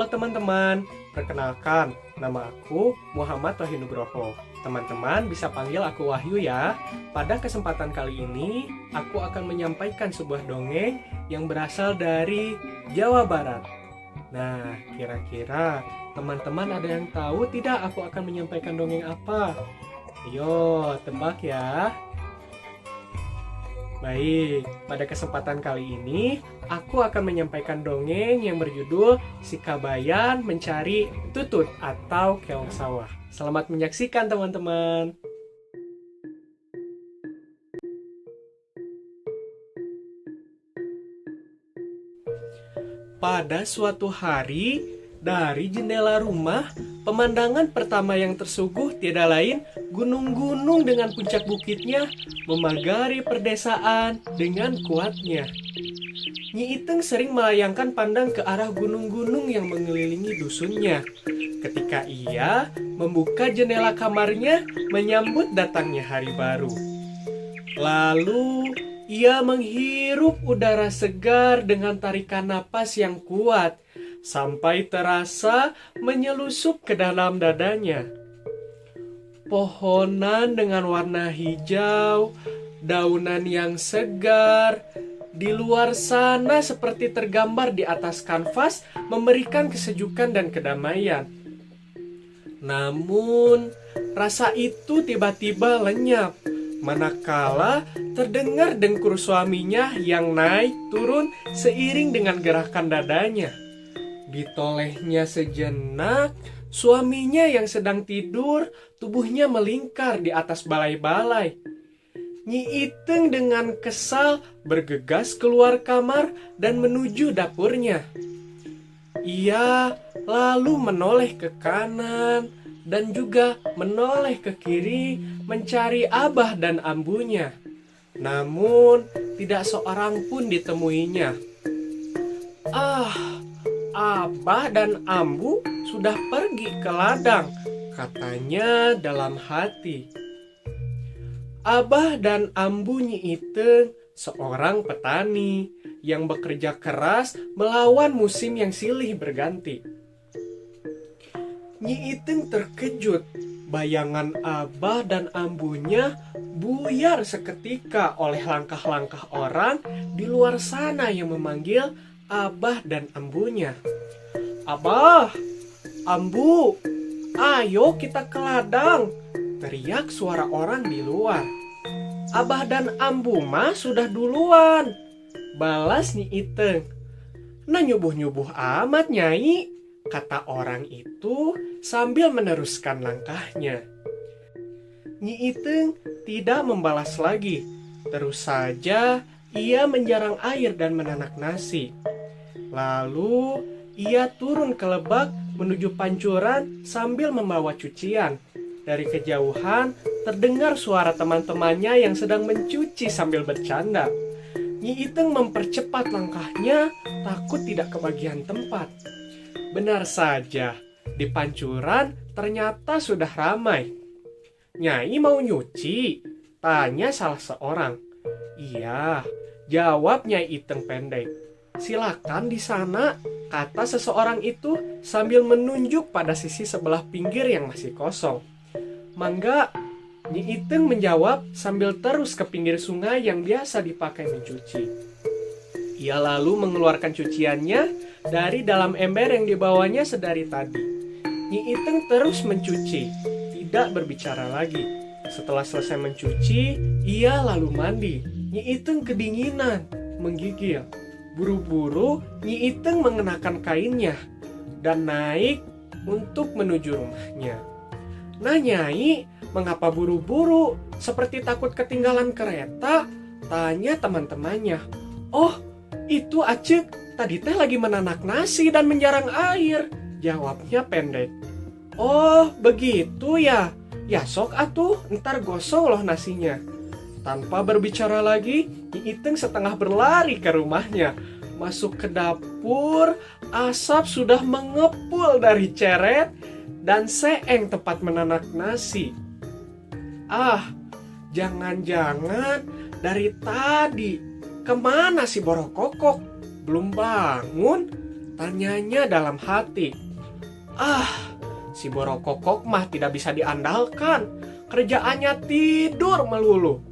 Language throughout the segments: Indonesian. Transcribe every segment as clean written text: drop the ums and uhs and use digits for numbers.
Halo teman-teman, perkenalkan, nama aku Muhammad Wahyu Nugroho. Teman-teman bisa panggil aku Wahyu ya. Pada kesempatan kali ini, aku akan menyampaikan sebuah dongeng yang berasal dari Jawa Barat. Nah, kira-kira teman-teman ada yang tahu tidak aku akan menyampaikan dongeng apa? Ayo, tebak ya. Baik, pada kesempatan kali ini aku akan menyampaikan dongeng yang berjudul Si Kabayan Mencari Tutut atau Keong Sawah. Selamat menyaksikan teman-teman. Pada suatu hari, dari jendela rumah, pemandangan pertama yang tersuguh tiada lain gunung-gunung dengan puncak bukitnya memagari perdesaan dengan kuatnya. Nyi Iteng sering melayangkan pandang ke arah gunung-gunung yang mengelilingi dusunnya. Ketika ia membuka jendela kamarnya menyambut datangnya hari baru. Lalu ia menghirup udara segar dengan tarikan napas yang kuat sampai terasa menyelusup ke dalam dadanya. Pohonan dengan warna hijau, daunan yang segar, di luar sana seperti tergambar di atas kanvas memberikan kesejukan dan kedamaian. Namun, rasa itu tiba-tiba lenyap, manakala terdengar dengkur suaminya yang naik turun seiring dengan gerakan dadanya. Ditolehnya sejenak, suaminya yang sedang tidur, tubuhnya melingkar di atas balai-balai. Nyi Iteng dengan kesal bergegas keluar kamar dan menuju dapurnya. Ia lalu menoleh ke kanan dan juga menoleh ke kiri mencari abah dan ambunya. Namun tidak seorang pun ditemuinya. Abah dan ambu sudah pergi ke ladang, katanya dalam hati. Abah dan ambu Nyi Iteng seorang petani yang bekerja keras melawan musim yang silih berganti. Nyi Iteng terkejut, bayangan abah dan ambunya buyar seketika oleh langkah-langkah orang di luar sana yang memanggil abah dan ambunya. Abah, ambu, ayo kita ke ladang, teriak suara orang di luar. Abah dan ambu mah sudah duluan, balas Nyi Iteng. Nah nyubuh-nyubuh amat nyai, kata orang itu sambil meneruskan langkahnya. Nyi Iteng tidak membalas lagi, terus saja ia menjarang air dan menanak nasi. Lalu ia turun ke lebak menuju pancuran sambil membawa cucian. Dari kejauhan terdengar suara teman-temannya yang sedang mencuci sambil bercanda. Nyi Iteng mempercepat langkahnya, takut tidak kebagian tempat. Benar saja, di pancuran ternyata sudah ramai. Nyai mau nyuci? Tanya salah seorang. Iya, jawab Nyai Iteng pendek. Silakan di sana, kata seseorang itu sambil menunjuk pada sisi sebelah pinggir yang masih kosong. Mangga, Nyi Iteng menjawab sambil terus ke pinggir sungai yang biasa dipakai mencuci. Ia lalu mengeluarkan cuciannya dari dalam ember yang dibawanya sedari tadi. Nyi Iteng terus mencuci, tidak berbicara lagi. Setelah selesai mencuci, ia lalu mandi. Nyi Iteng kedinginan, menggigil. Buru-buru Nyi Iteng mengenakan kainnya dan naik untuk menuju rumahnya. Nah Nyai, mengapa buru-buru? Seperti takut ketinggalan kereta? Tanya teman-temannya. Oh, itu Acek, tadi teh lagi menanak nasi dan menjarang air, jawabnya pendek. Oh, begitu ya? Ya sok atuh, ntar gosong loh nasinya. Tanpa berbicara lagi, Nyi Iteng setengah berlari ke rumahnya. Masuk ke dapur, asap sudah mengepul dari ceret dan seeng tempat menanak nasi. Jangan-jangan dari tadi kemana si Borokokok? Belum bangun? Tanyanya dalam hati. Ah, si Borokokok mah tidak bisa diandalkan. Kerjaannya tidur melulu.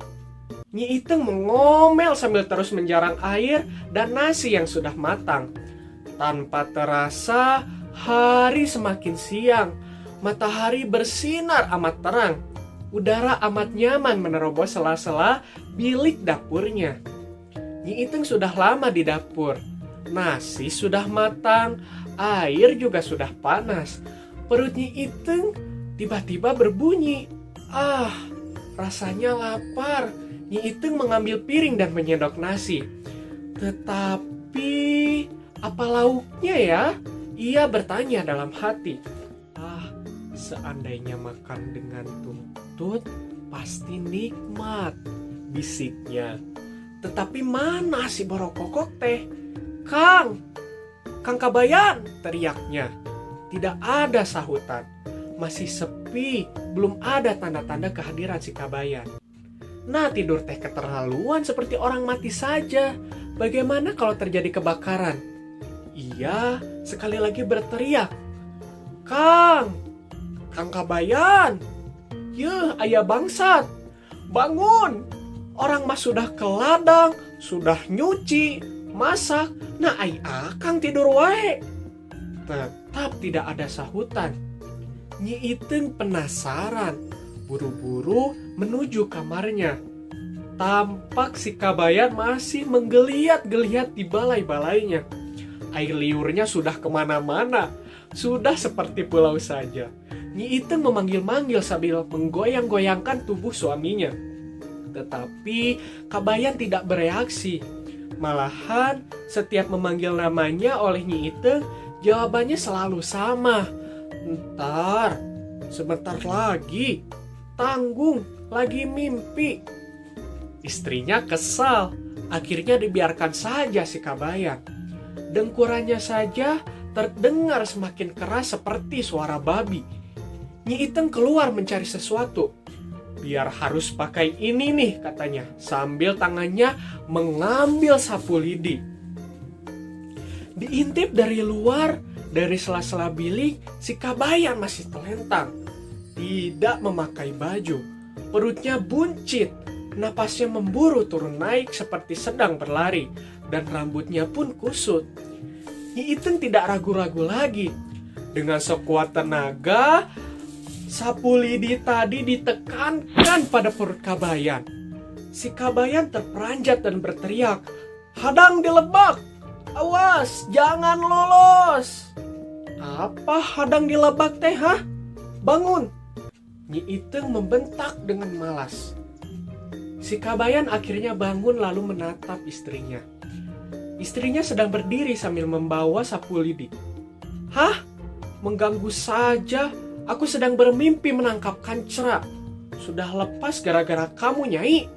Nyi Iteng mengomel sambil terus menjarang air dan nasi yang sudah matang. Tanpa terasa, hari semakin siang. Matahari bersinar amat terang. Udara amat nyaman menerobos sela-sela bilik dapurnya. Nyi Iteng sudah lama di dapur. Nasi sudah matang, air juga sudah panas. Perut Nyi Iteng tiba-tiba berbunyi. Ah, rasanya lapar. Nyi Iteng mengambil piring dan menyendok nasi. Tetapi, apa lauknya ya? Ia bertanya dalam hati. Ah, seandainya makan dengan tuntut, pasti nikmat, bisiknya. Tetapi mana si Borokokok teh? Kang Kabayan, teriaknya. Tidak ada sahutan. Masih sepi, belum ada tanda-tanda kehadiran si Kabayan. Nah, tidur teh keterlaluan seperti orang mati saja. Bagaimana kalau terjadi kebakaran? Ia sekali lagi berteriak. Kang Kabayan, yeuh ayah bangsat, bangun. Orang mah sudah ke ladang, sudah nyuci, masak. Nah, ai akang tidur wae. Tetap tidak ada sahutan. Nyi Iteng penasaran, buru-buru menuju kamarnya. Tampak si Kabayan masih menggeliat-geliat di balai-balainya. Air liurnya sudah kemana-mana, sudah seperti pulau saja. Nyi Iteng memanggil-manggil sambil menggoyang-goyangkan tubuh suaminya. Tetapi Kabayan tidak bereaksi. Malahan setiap memanggil namanya oleh Nyi Iteng, jawabannya selalu sama. Ntar, sebentar lagi, tanggung, lagi mimpi. Istrinya kesal, akhirnya dibiarkan saja si Kabayan. Dengkurannya saja terdengar semakin keras seperti suara babi. Nyi Iteng keluar mencari sesuatu. Biar harus pakai ini nih, katanya, sambil tangannya mengambil sapu lidi. Diintip dari luar, dari sela-sela bilik, si Kabayan masih telentang. Tidak memakai baju, perutnya buncit, napasnya memburu turun naik seperti sedang berlari, dan rambutnya pun kusut. Nyi Iteng tidak ragu-ragu lagi. Dengan sekuat tenaga, sapu lidi tadi ditekankan pada perut Kabayan. Si Kabayan terperanjat dan berteriak, "Hadang dilebak! Awas, jangan lolos!" Apa hadang dilebak teh, hah? Bangun! Nyi Iteng membentak dengan malas. Si Kabayan akhirnya bangun lalu menatap istrinya. Istrinya sedang berdiri sambil membawa sapu lidi. Hah? Mengganggu saja. Aku sedang bermimpi menangkap kancera. Sudah lepas gara-gara kamu, Nyai.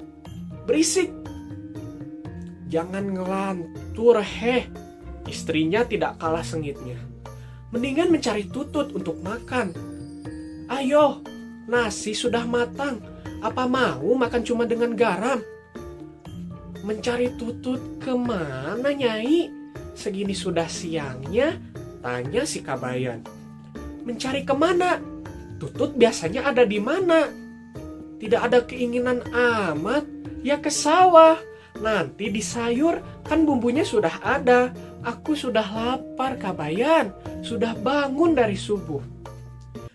Berisik. Jangan ngelantur, heh. Istrinya tidak kalah sengitnya. Mendingan mencari tutut untuk makan. Ayo, nasi sudah matang. Apa mau makan cuma dengan garam? Mencari tutut kemana, Nyai? Segini sudah siangnya, tanya si Kabayan. Mencari kemana? Tutut biasanya ada di mana? Tidak ada keinginan amat, ya ke sawah. Nanti di sayur, kan bumbunya sudah ada. Aku sudah lapar, Kabayan. Sudah bangun dari subuh.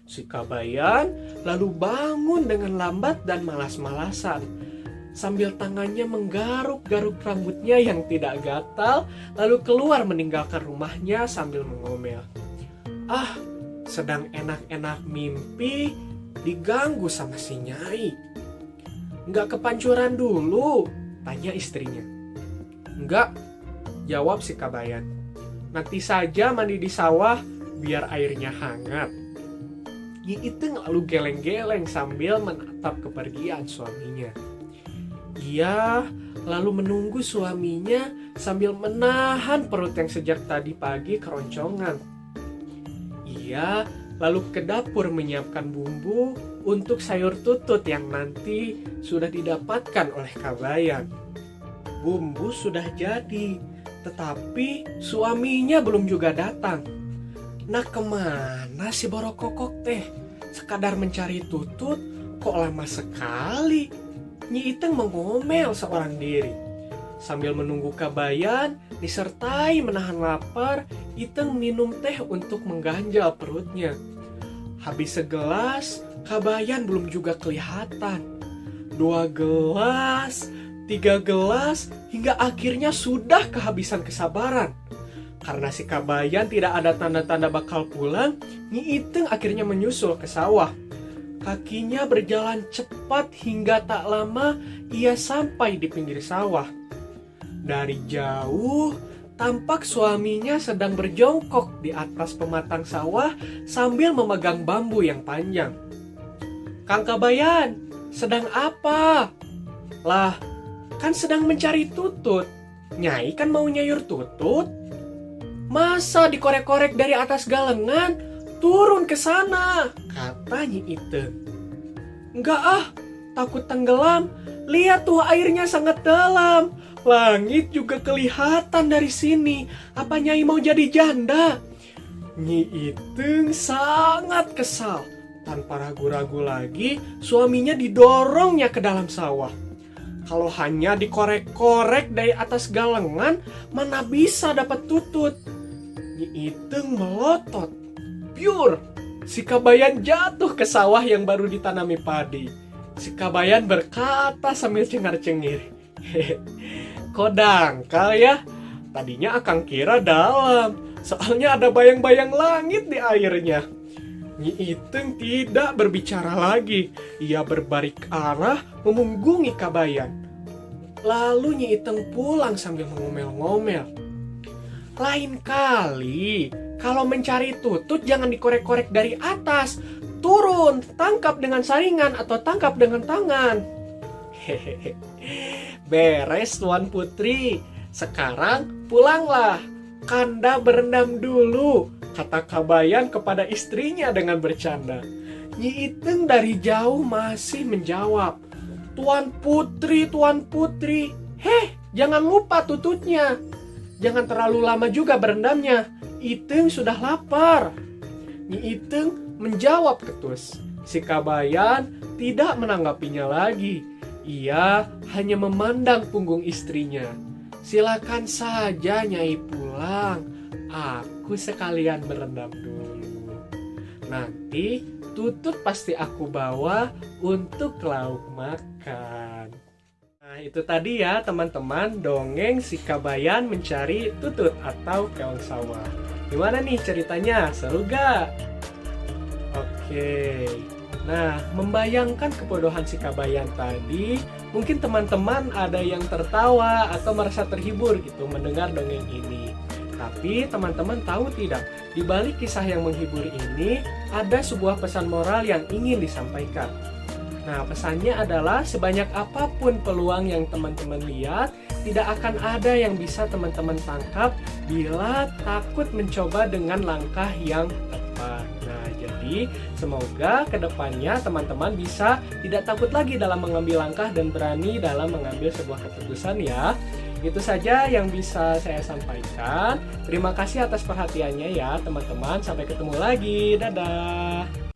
Si Kabayan lalu bangun dengan lambat dan malas-malasan. Sambil tangannya menggaruk-garuk rambutnya yang tidak gatal, lalu keluar meninggalkan rumahnya sambil mengomel. Ah, sedang enak-enak mimpi, diganggu sama si Nyai. Nggak kepancuran dulu? Tanya istrinya. Enggak, jawab si Kabayan. Nanti saja mandi di sawah, biar airnya hangat. Nyi Iteng lalu geleng-geleng sambil menatap kepergian suaminya. Ia lalu menunggu suaminya sambil menahan perut yang sejak tadi pagi keroncongan. Ia lalu ke dapur menyiapkan bumbu untuk sayur tutut yang nanti sudah didapatkan oleh Kabayan. Bumbu sudah jadi, Tetapi suaminya belum juga datang. Nah, kemana si Borokokok teh? Sekadar mencari Tutut, kok lama sekali? Nyi Iteng mengomel seorang diri. Sambil menunggu Kabayan, disertai menahan lapar, Iteng minum teh untuk mengganjal perutnya. Habis segelas, Kabayan belum juga kelihatan. 2 gelas, 3 gelas, hingga akhirnya sudah kehabisan kesabaran. Karena si Kabayan tidak ada tanda-tanda bakal pulang, Nyi Iteng akhirnya menyusul ke sawah. Kakinya berjalan cepat hingga tak lama ia sampai di pinggir sawah. Dari jauh, tampak suaminya sedang berjongkok di atas pematang sawah sambil memegang bambu yang panjang. "Kang Kabayan, sedang apa?" "Lah, kan sedang mencari Tutut. Nyai kan mau nyayur Tutut. Masa dikorek-korek dari atas galengan? Turun ke sana," kata Nyi Iteng. "Enggak ah, takut tenggelam. Lihat tuh airnya sangat dalam. Langit juga kelihatan dari sini. Apa Nyai mau jadi janda?" Nyi Iteng sangat kesal. Tanpa ragu-ragu lagi, suaminya didorongnya ke dalam sawah. Kalau hanya dikorek-korek dari atas galengan, mana bisa dapat Tutut? Nyi Iteng melotot. Biur, si Kabayan jatuh ke sawah yang baru ditanami padi. Si Kabayan berkata sambil cengar-cengir, "Kok dangkal ya? Tadinya akang kira dalam, soalnya ada bayang-bayang langit di airnya." Nyi Iteng tidak berbicara lagi. Ia berbalik arah memunggungi Kabayan. Lalu Nyi Iteng pulang sambil mengomel-ngomel. "Lain kali, kalau mencari Tutut jangan dikorek-korek dari atas. Turun, tangkap dengan saringan atau tangkap dengan tangan." Hehehe. "Beres Tuan Putri. Sekarang pulanglah. Kanda berendam dulu," kata Kabayan kepada istrinya dengan bercanda. Nyi Iteng dari jauh masih menjawab, "Tuan Putri, Tuan Putri. Heh, jangan lupa Tututnya. Jangan terlalu lama juga berendamnya. Iteng sudah lapar." Nyi Iteng menjawab ketus. Si Kabayan tidak menanggapinya lagi. Ia hanya memandang punggung istrinya. "Silakan saja Nyai pulang. Aku sekalian berendam dulu. Nanti Tutut pasti aku bawa untuk lauk makan." Nah, itu tadi ya teman-teman dongeng si Kabayan mencari Tutut atau keong sawah. Gimana nih ceritanya? Seru gak? Oke. Nah, membayangkan kebodohan si Kabayan tadi, mungkin teman-teman ada yang tertawa atau merasa terhibur gitu mendengar dongeng ini. Tapi teman-teman tahu tidak, di balik kisah yang menghibur ini ada sebuah pesan moral yang ingin disampaikan. Nah, pesannya adalah sebanyak apapun peluang yang teman-teman lihat, tidak akan ada yang bisa teman-teman tangkap bila takut mencoba dengan langkah yang tepat. Nah, jadi semoga kedepannya teman-teman bisa tidak takut lagi dalam mengambil langkah dan berani dalam mengambil sebuah keputusan ya. Itu saja yang bisa saya sampaikan. Terima kasih atas perhatiannya ya teman-teman. Sampai ketemu lagi. Dadah.